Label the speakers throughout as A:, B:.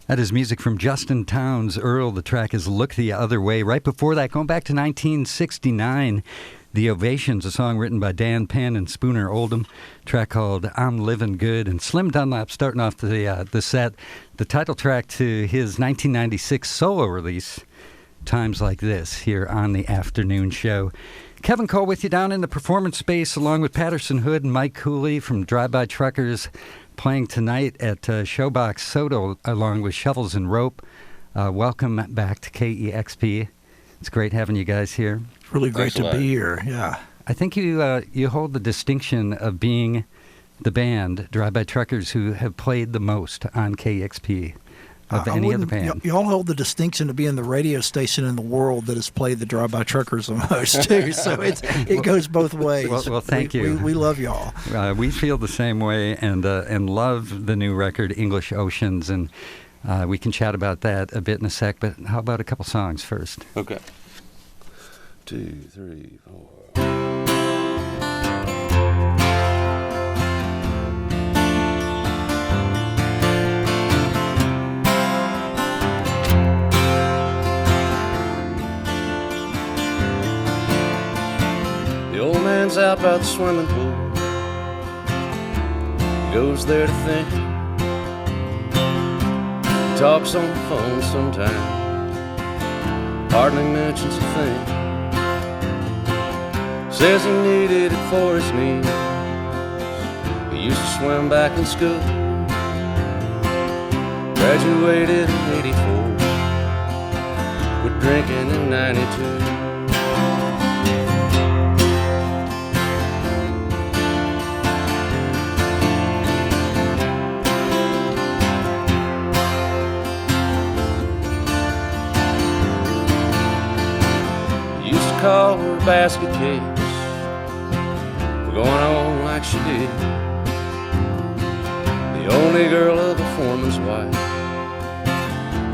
A: That is music from Justin Townes Earl. The track is Look the Other Way. Right before that, going back to 1969, The Ovations, a song written by Dan Penn and Spooner Oldham, track called I'm Living Good. And Slim Dunlap starting off the set, the title track to his 1996 solo release, Times Like This, here on the afternoon show. Kevin Cole with you down in the performance space, along with Patterson Hood and Mike Cooley from Drive-By Truckers, playing tonight at Showbox Soto along with Shovels and Rope. Welcome back to KEXP. It's great having you guys here.
B: It's really great to be here, yeah.
A: I think you hold the distinction of being the band, Drive-By Truckers, who have played the most on KEXP of any other band.
B: You all hold the distinction of being the radio station in the world that has played the Drive-By Truckers the most, too. So it goes both ways.
A: Well, thank you.
B: We love y'all.
A: We feel the same way and love the new record, English Oceans, and we can chat about that a bit in a sec, but how about a couple songs first?
C: Okay. 2, 3, 4. The old man's out by the swimming pool. He goes there to think. He talks on the phone sometimes. Hardly mentions a thing. Says he needed it for his knees. He used to swim back in school. Graduated in 84. Quit drinking in 92. Call her basket case for going on like she did. The only girl of a foreman's wife,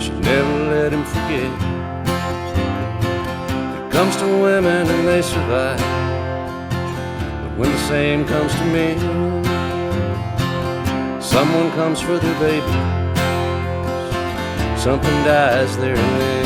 C: she'd never let him forget. It comes to women and they survive, but when the same comes to men, someone comes for their baby, something dies there and then.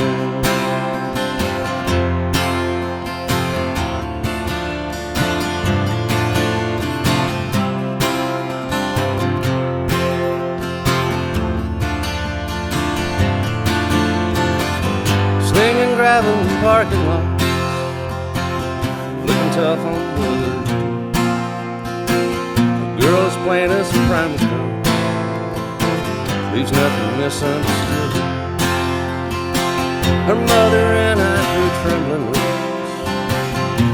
C: Gravel in parking lots, looking tough on the wood. The girl is plain as a primal code, leaves nothing misunderstood. Her mother and I grew trembling lips,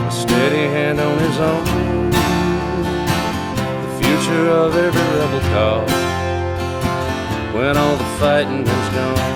C: a steady hand on his own. The future of every rebel cause, when all the fighting is gone.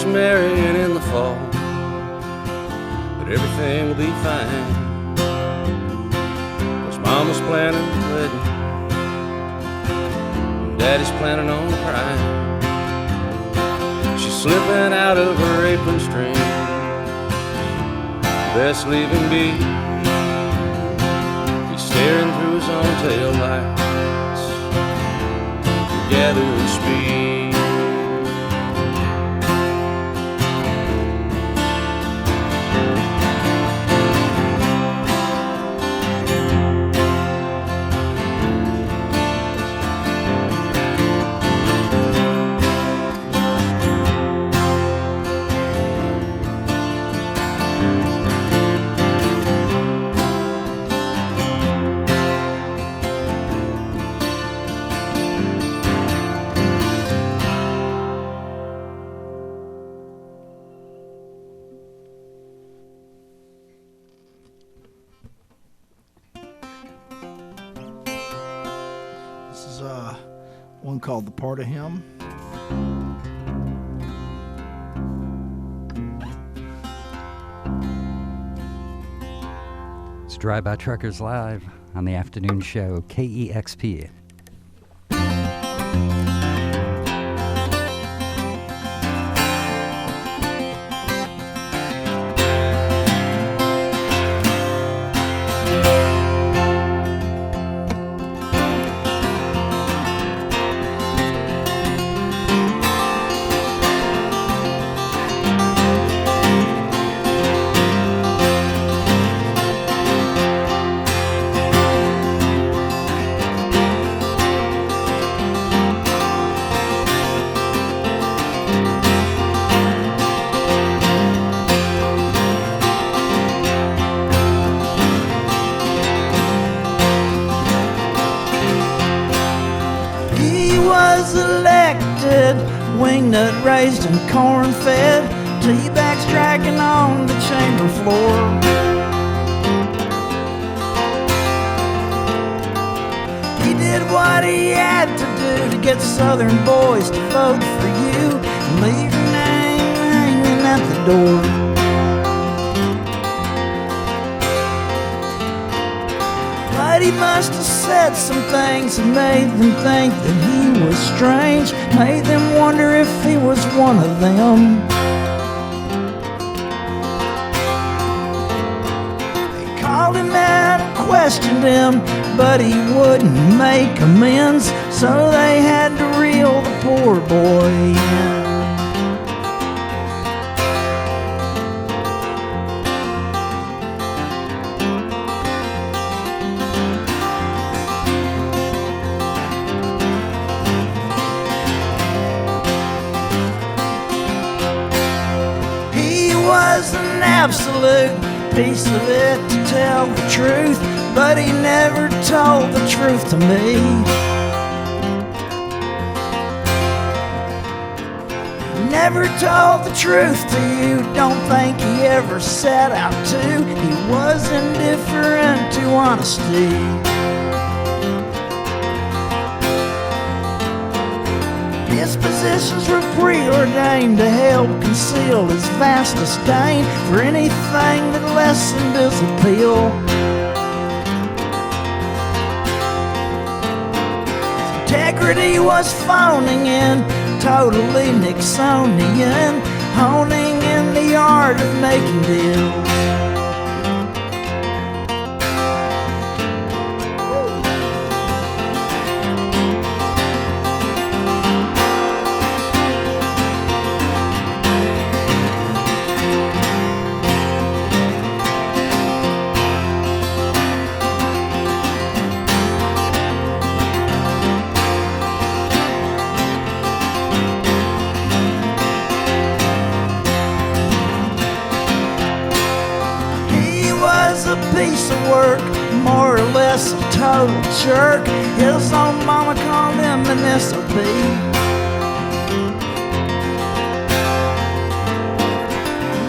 C: Marrying in the fall, but everything will be fine, 'cause Mama's planning the wedding and Daddy's planning on crying. She's slipping out of her apron string, best leaving be. He's staring through his own tail lights, gathering speed.
B: One called The Part of Him.
A: It's Drive-By Truckers Live on the afternoon show, KEXP.
B: Wingnut raised and corn fed, teabags dragging on the chamber floor. He did what he had to do to get Southern boys to vote for you, and leave your name hanging at the door. But he must have said some things that made them think that he was strange, made them wonder if he was one of them. They called him out and questioned him, but he wouldn't make amends, so they had to reel the poor boy in. Absolute piece of it, to tell the truth, but he never told the truth to me. Never told the truth to you, don't think he ever set out to. He was indifferent to honesty. His positions were preordained to help conceal his vast disdain for anything that lessened his appeal. His integrity was phoning in, totally Nixonian, honing in the art of making deals. Piece of work, more or less a total jerk. His own mama called him an SOB.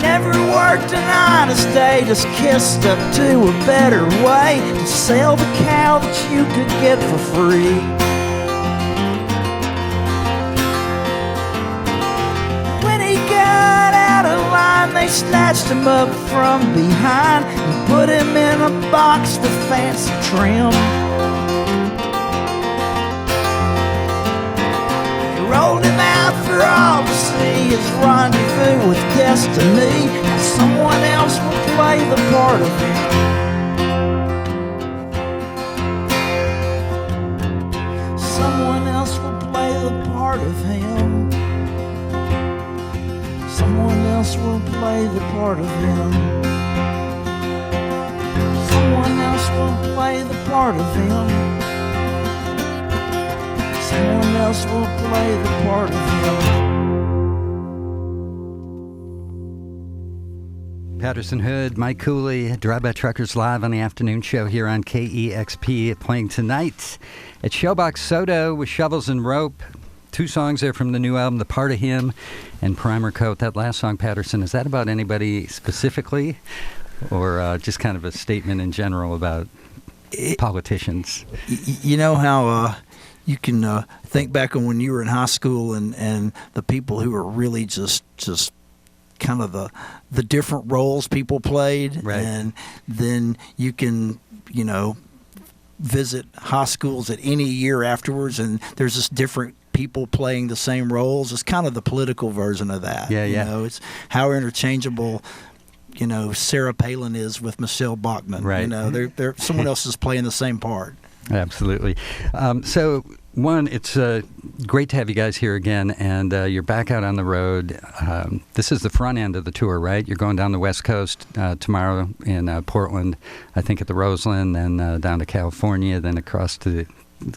B: Never worked an honest day, just kissed up to a better way to sell the cow that you could get for free. When he got out of line, they snatched him up from behind and put him in a box with fancy trim. He rolled him out for all to see, his rendezvous with destiny, and someone else will play the part of him. Someone else will play the part of him. Someone else will play the part of him. Someone else will play the part of him. Someone else will play the part of him.
A: Patterson Hood, Mike Cooley, Drive-By Truckers live on the afternoon show here on KEXP, playing tonight at Showbox Soda with Shovels and Rope. 2 songs there from the new album, The Part of Him and Primer Coat. That last song, Patterson, is that about anybody specifically, or just kind of a statement in general about politicians?
B: You know how you can think back on when you were in high school and the people who were really just kind of the different roles people played,
A: right.
B: And then you can, visit high schools at any year afterwards, and there's just different people playing the same roles. It's kind of the political version of that.
A: Yeah.
B: It's how interchangeable, Sarah Palin is with Michelle Bachmann.
A: Right.
B: They're someone else is playing the same part.
A: Absolutely. So, one, it's great to have you guys here again, and you're back out on the road. This is the front end of the tour, right? You're going down the West Coast tomorrow in Portland, I think at the Roseland, then down to California, then across to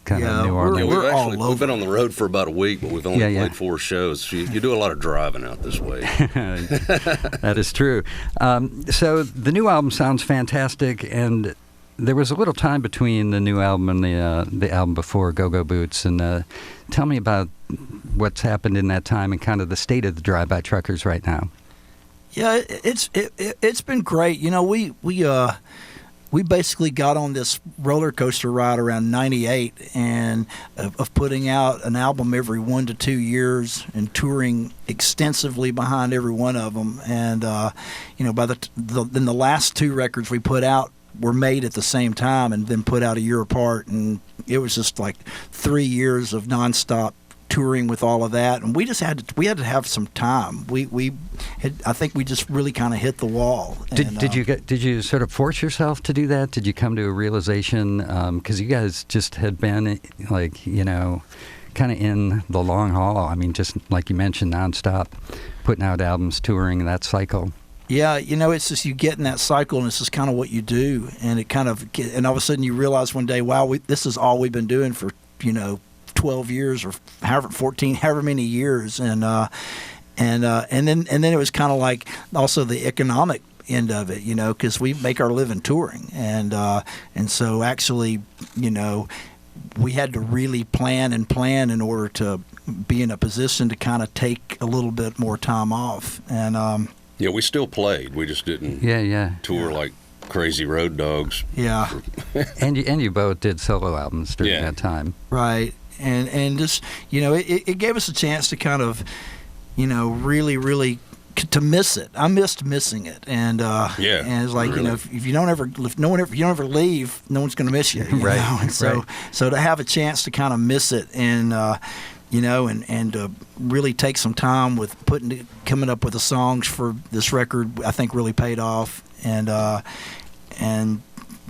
A: kind of New Orleans.
C: We've been on the road for about a week, but we've only played 4 shows. You do a lot of driving out this way.
A: That is true. So the new album sounds fantastic, and there was a little time between the new album and the album before, Go-Go Boots, and tell me about what's happened in that time and kind of the state of the Drive-By Truckers right now.
B: Yeah, it's been great. We basically got on this roller coaster ride around '98 and of putting out an album every 1 to 2 years and touring extensively behind every one of them. And by then the last 2 records we put out were made at the same time and then put out a year apart, and it was just like 3 years of nonstop touring with all of that, and we had to have some time. I think we just really kind of hit the wall. Did you sort of force yourself to do that? Did you come to a realization, because you guys just had been kind of in the long haul? I mean, just like you mentioned, nonstop putting out albums, touring, that cycle. Yeah, it's just you get in that cycle, and it's just kind of what you do, and and all of a sudden you realize one day, wow, this is all we've been doing for 12 years or however many years, and then it was kind of like also the economic end of it, because we make our living touring, and so actually, we had to really plan in order to be in a position to kind of take a little bit more time off, and
C: yeah, we still played. We just didn't tour like crazy road dogs.
B: Yeah.
A: and you both did solo albums during that time.
B: Right. And just, it gave us a chance to kind of, really, really to miss it. I missed missing it. And and it's like,
C: really.
B: if you don't ever leave, no one's going to miss you.
A: Right.
B: And so to have a chance to kind of miss it and and really take some time with coming up with the songs for this record, I think really paid off, and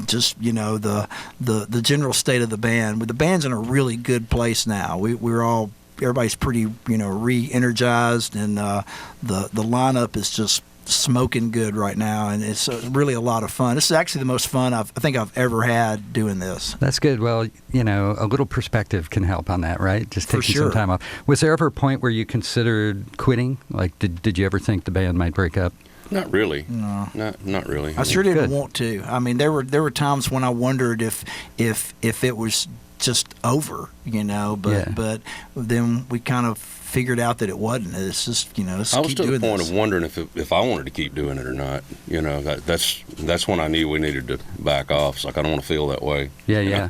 B: just the general state of the band. The band's in a really good place now. Everybody's pretty re-energized, and the lineup is just smoking good right now, and it's really a lot of fun. This is actually the most fun I think I've ever had doing this.
A: That's good. Well, a little perspective can help on that, right? Just taking some time off. Was there ever a point where you considered quitting? Like, did you ever think the band might break up?
C: Not really.
B: No.
C: Not really.
B: I sure didn't want to. I mean, there were times when I wondered if it was just over, but then we kind of figured out that it wasn't. It's just, let's
C: I was
B: keep
C: to
B: doing
C: the point
B: this.
C: of wondering if I wanted to keep doing it or not. That's when I knew we needed to back off. It's like, I don't want to feel that way.
A: Yeah.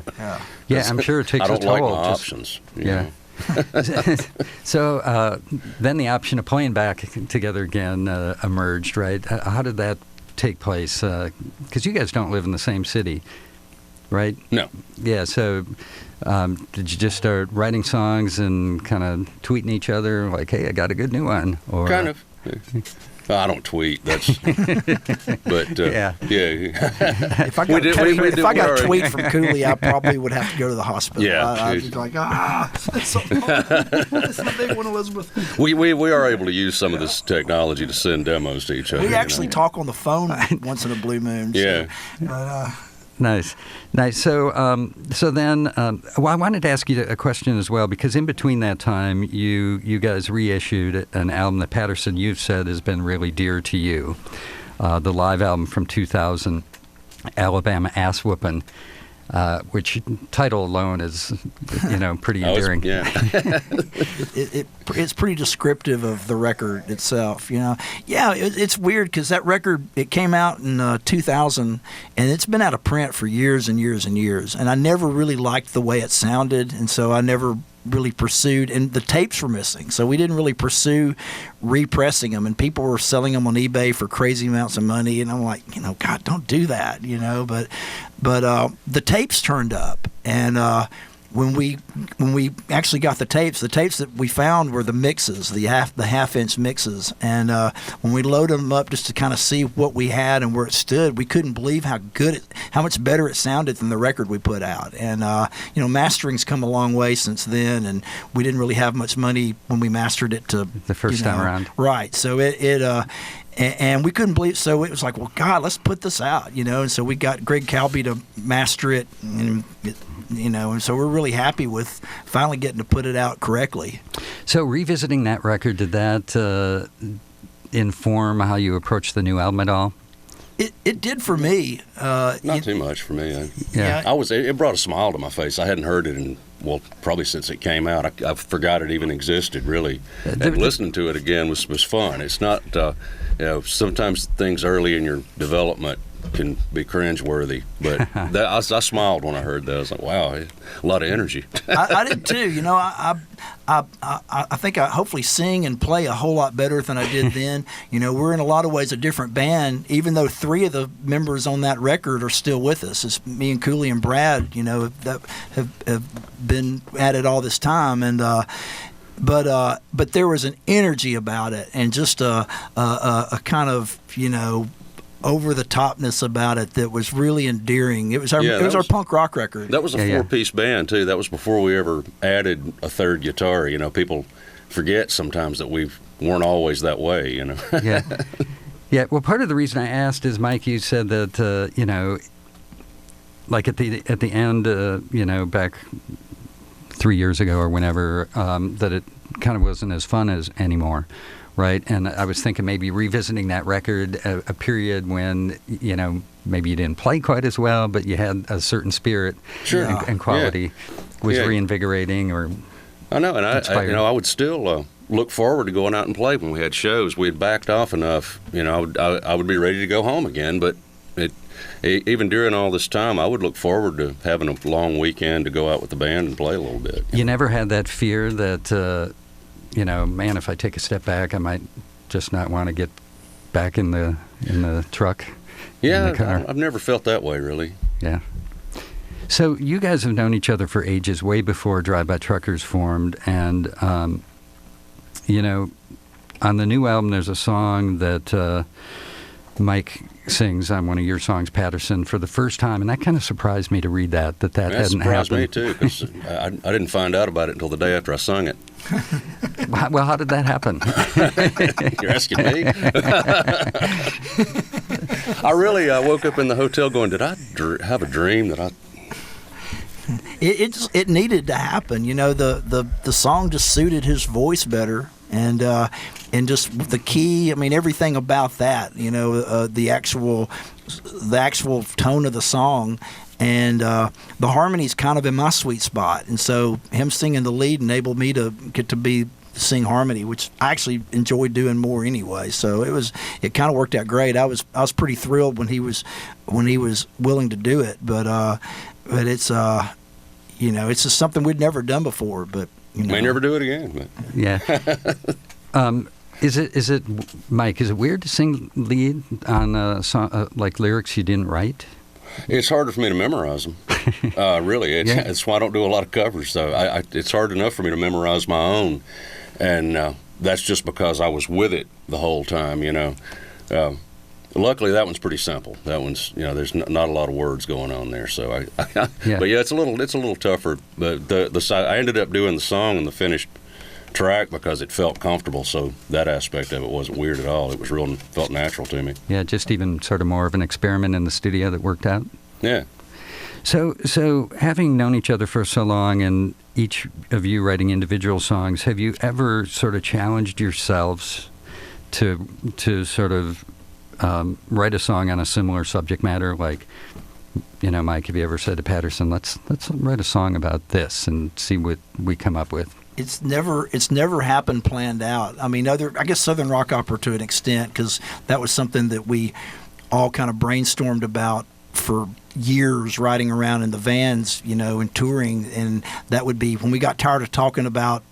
A: I'm sure it takes a toll.
C: I don't like my options.
A: Yeah. So then the option of playing back together again emerged, right? How did that take place? Because you guys don't live in the same city, right?
C: No.
A: Yeah, so did you just start writing songs and kind of tweeting each other like, hey, I got a good new one? Or
C: kind of. I don't tweet. That's, but yeah.
B: If I got a tweet from Cooley, I probably would have to go to the hospital.
C: Yeah,
B: I'd be like, it's a big one, Elizabeth.
C: We are able to use some of this technology to send demos to each other.
B: We actually talk on the phone once in a blue moon.
C: Yeah.
A: Nice. So then, I wanted to ask you a question as well, because in between that time, you guys reissued an album that, Patterson, you've said has been really dear to you, the live album from 2000, Alabama Ass Whoopin'. which title alone is, pretty endearing.
B: It's pretty descriptive of the record itself. It's weird because that record, it came out in 2000, and it's been out of print for years and years and years. And I never really liked the way it sounded, and so I never really pursued, and the tapes were missing, so we didn't really pursue repressing them, and people were selling them on eBay for crazy amounts of money, and I'm like, God, don't do that, but the tapes turned up, and when we actually got the tapes that we found were the mixes, the half-inch mixes, and when we loaded them up just to kind of see what we had and where it stood, we couldn't believe how much better it sounded than the record we put out. And mastering's come a long way since then, and we didn't really have much money when we mastered it to
A: the first time around.
B: Right. So and we couldn't believe it, so it was like, well, God, let's put this out, and so we got Greg Calby to master it, and so we're really happy with finally getting to put it out correctly.
A: So revisiting that record, did that inform how you approach the new album at all?
B: It did for me.
C: Not too much for me. It brought a smile to my face. I hadn't heard it in, probably since it came out. I forgot it even existed, really. And listening to it again was fun. It's not, sometimes things early in your development can be cringeworthy, but I smiled when I heard that. I was like, wow, a lot of energy.
B: I did too. I think I hopefully sing and play a whole lot better than I did then. We're in a lot of ways a different band, even though 3 of the members on that record are still with us. It's me and Cooley and Brad, that have been at it all this time, and but there was an energy about it, and just a kind of over the topness about it that was really endearing. It was our punk rock record.
C: That was a 4-piece band too. That was before we ever added a third guitar. people forget sometimes that we weren't always that way.
A: Yeah. Well, part of the reason I asked is, Mike, you said that like at the end, back 3 years ago or whenever, that it kind of wasn't as fun as anymore. Right, and I was thinking maybe revisiting that record, a period when, maybe you didn't play quite as well, but you had a certain spirit and quality was reinvigorating or
C: I know, and I would still look forward to going out and play when we had shows. We had backed off enough, I would be ready to go home again, but even during all this time, I would look forward to having a long weekend to go out with the band and play a little bit.
A: You never had that fear that... man, if I take a step back, I might just not want to get back in the truck.
C: Yeah,
A: in the car.
C: I've never felt that way, really.
A: Yeah. So you guys have known each other for ages, way before Drive-By Truckers formed, and on the new album, there's a song that Mike sings on one of your songs, Patterson, for the first time, and that kind of surprised me to read that hadn't happened.
C: Surprised me too, because I didn't find out about it until the day after I sung it.
A: Well, how did that happen?
C: You're asking me? I really woke up in the hotel going, did I have a dream that I...
B: It needed to happen. The song just suited his voice better, and just the key. I mean, everything about that. The actual tone of the song, and the harmony's kind of in my sweet spot. And so him singing the lead enabled me to get to sing harmony, which I actually enjoyed doing more anyway. So it kind of worked out great. I was pretty thrilled when he was willing to do it. But it's it's just something we'd never done before. But
C: may never do it again. But.
A: Yeah. Is it Mike? Is it weird to sing lead on a song, like lyrics you didn't write?
C: It's harder for me to memorize them. Really, it's why I don't do a lot of covers. So it's hard enough for me to memorize my own, and that's just because I was with it the whole time. Luckily, that one's pretty simple. That one's there's not a lot of words going on there. So but it's a little tougher. But I ended up doing the song and the finished track because it felt comfortable, so that aspect of it wasn't weird at all. It was felt natural to me.
A: Yeah, just even sort of more of an experiment in the studio that worked out.
C: Yeah.
A: So having known each other for so long and each of you writing individual songs, have you ever sort of challenged yourselves to sort of write a song on a similar subject matter? Like, Mike, have you ever said to Patterson, let's write a song about this and see what we come up with?
B: It's never happened planned out. I mean, I guess Southern Rock Opera to an extent, because that was something that we all kind of brainstormed about for years, riding around in the vans, and touring. And that would be when we got tired of talking about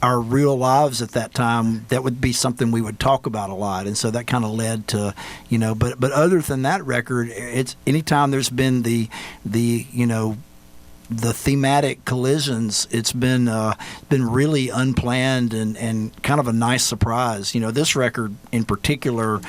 B: our real lives at that time. That would be something we would talk about a lot, and so that kind of led to, But other than that record, it's anytime there's been the thematic collisions, it's been really unplanned and kind of a nice surprise. This record in particular,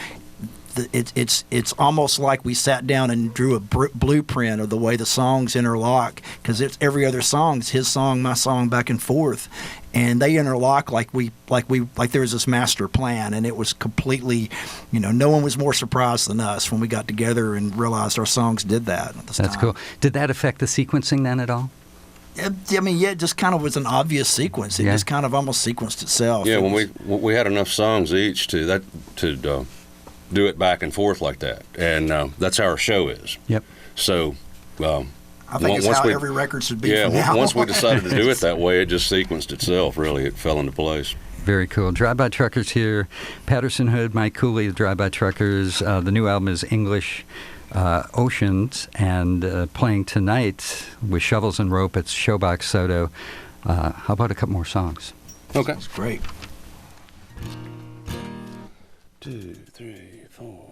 B: it's almost like we sat down and drew a blueprint of the way the songs interlock, because it's every other song's his song, my song, back and forth, and they interlock like there was this master plan, and it was completely, no one was more surprised than us when we got together and realized our songs did that at this time.
A: That's cool. Did that affect the sequencing then at all?
B: I mean, it just kind of was an obvious sequence. It just kind of almost sequenced itself.
C: Yeah, when we had enough songs each to do it back and forth like that, and that's how our show is.
A: Yep.
C: So,
B: I think it's how every record should be.
C: Yeah,
B: from now
C: once we
B: on.
C: decided to do it that way, it just sequenced itself. Really, it fell into place.
A: Very cool. Drive-By Truckers here. Patterson Hood, Mike Cooley, the Drive-By Truckers. The new album is English Oceans, and playing tonight with Shovels and Rope. It's Showbox Soto. How about a couple more songs?
C: Okay.
B: That's great.
C: 2, 3, 4.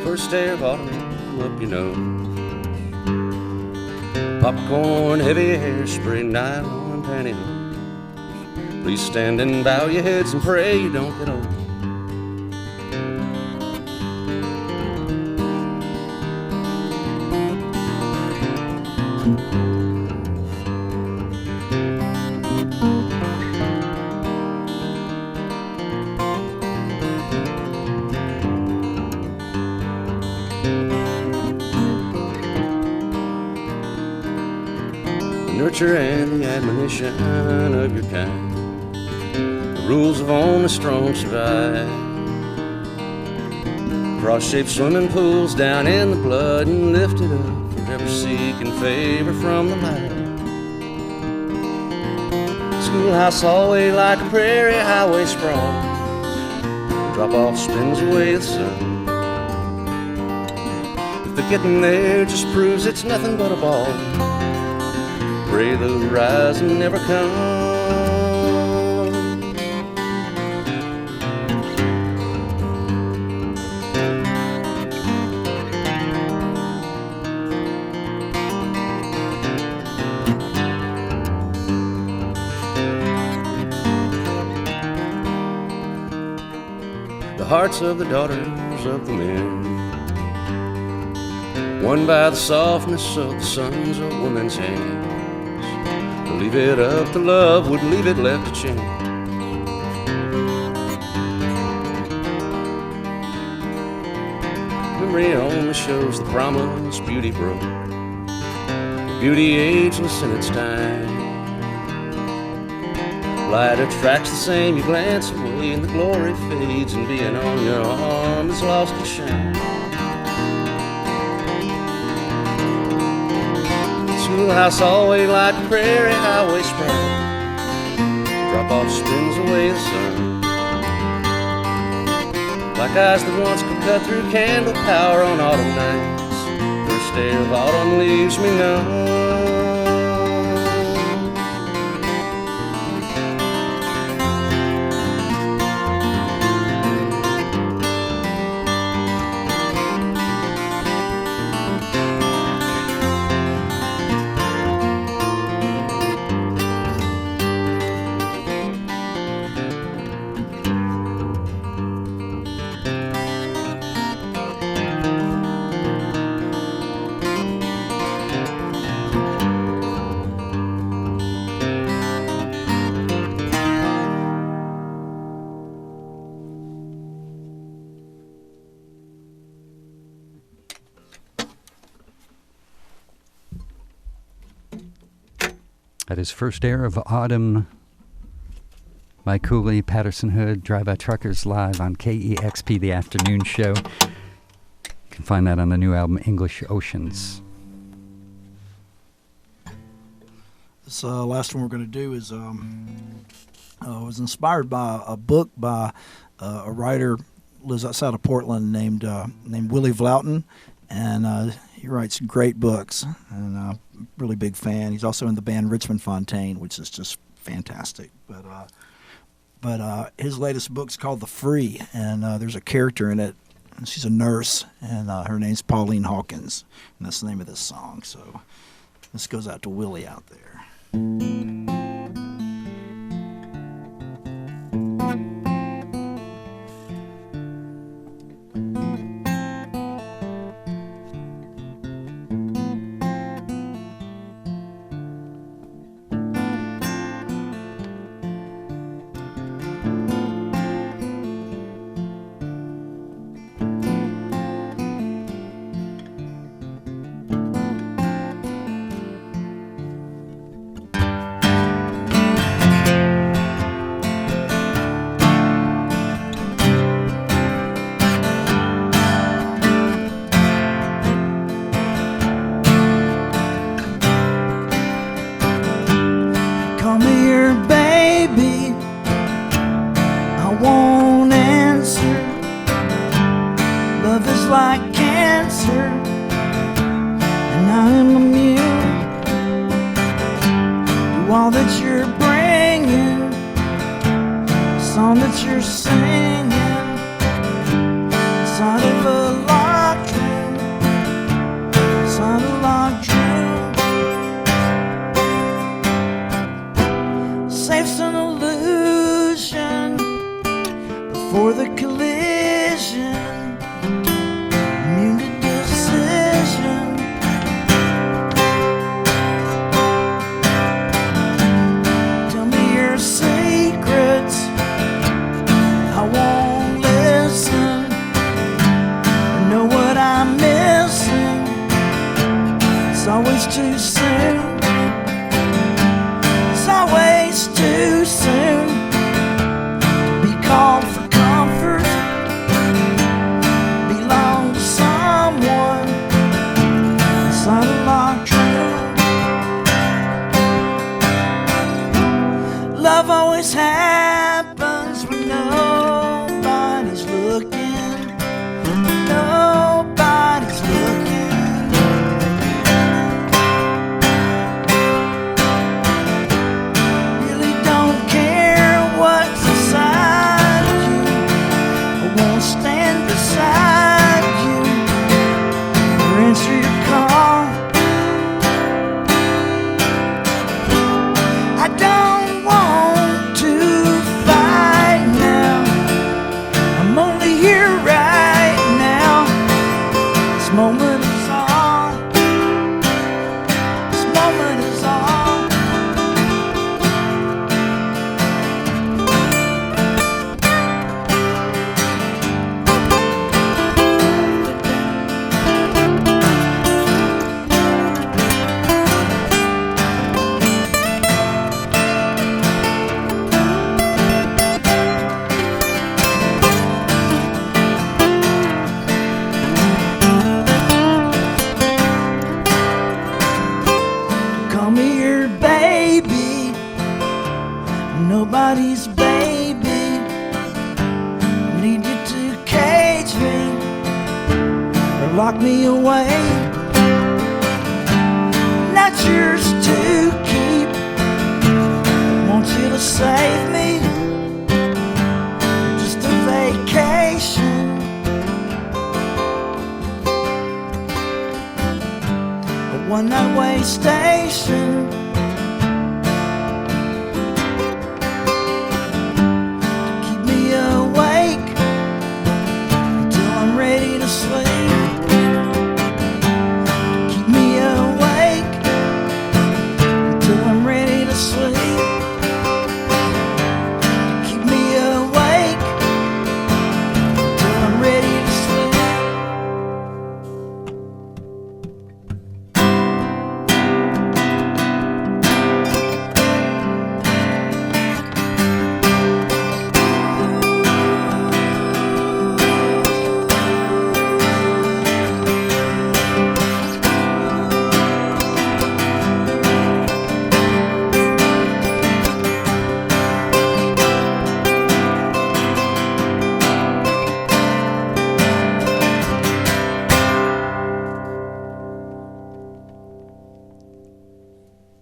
C: First day of autumn up your nose, popcorn, heavy hairspray, nylon pantyhose. Please stand and bow your heads and pray you don't get old. Nurture and the admonition of your kind. Rules of only strong survive. Cross-shaped swimming pools down in the blood and lifted up, forever seeking favor from the light. Schoolhouse hallway like a prairie highway sprawls. Drop-off spins away the sun. If the getting there just proves it's nothing but a ball, pray the horizon never comes. The hearts of the daughters of the men, won by the softness of the sons of women's hands. To leave it up to love would leave it left to chance. Memory only shows the promise beauty broke, beauty ageless in its time. Light attracts the same, you glance away and the glory fades, and being on your arm has lost its shine. Schoolhouse hallway like a prairie highway sprawl. Drop-off spins away the sun. Like eyes that once could cut through candle power on autumn nights. First day of autumn leaves me numb.
A: At his first air of Autumn, Mike Cooley, Patterson Hood, Drive-By Truckers live on KEXP, the afternoon show. You can find that on the new album, English Oceans.
B: This last one we're going to do is was inspired by a book by a writer lives outside of Portland named Willie Vloughton, and he writes great books, and really big fan. He's also in the band Richmond Fontaine, which is just fantastic. But his latest book's called The Free, and there's a character in it. And she's a nurse, and her name's Pauline Hawkins, and that's the name of this song. So this goes out to Willie out there.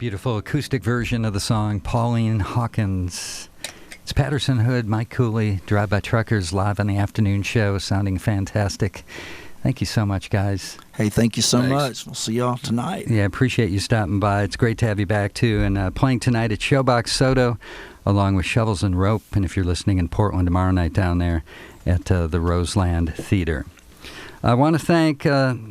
A: beautiful acoustic version of the song, Pauline Hawkins. It's Patterson Hood, Mike Cooley, Drive By Truckers, live on the afternoon show, sounding fantastic. Thank you so much, guys.
B: Hey, thank you so much. We'll see y'all tonight.
A: Yeah, appreciate you stopping by. It's great to have you back, too. And playing tonight at Showbox Soto, along with Shovels and Rope. And if you're listening in Portland tomorrow night down there at the Roseland Theater. I want to thank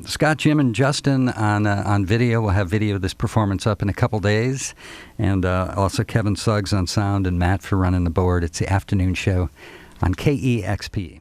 A: Scott, Jim, and Justin on video. We'll have video of this performance up in a couple days. And also Kevin Suggs on sound and Matt for running the board. It's the afternoon show on KEXP.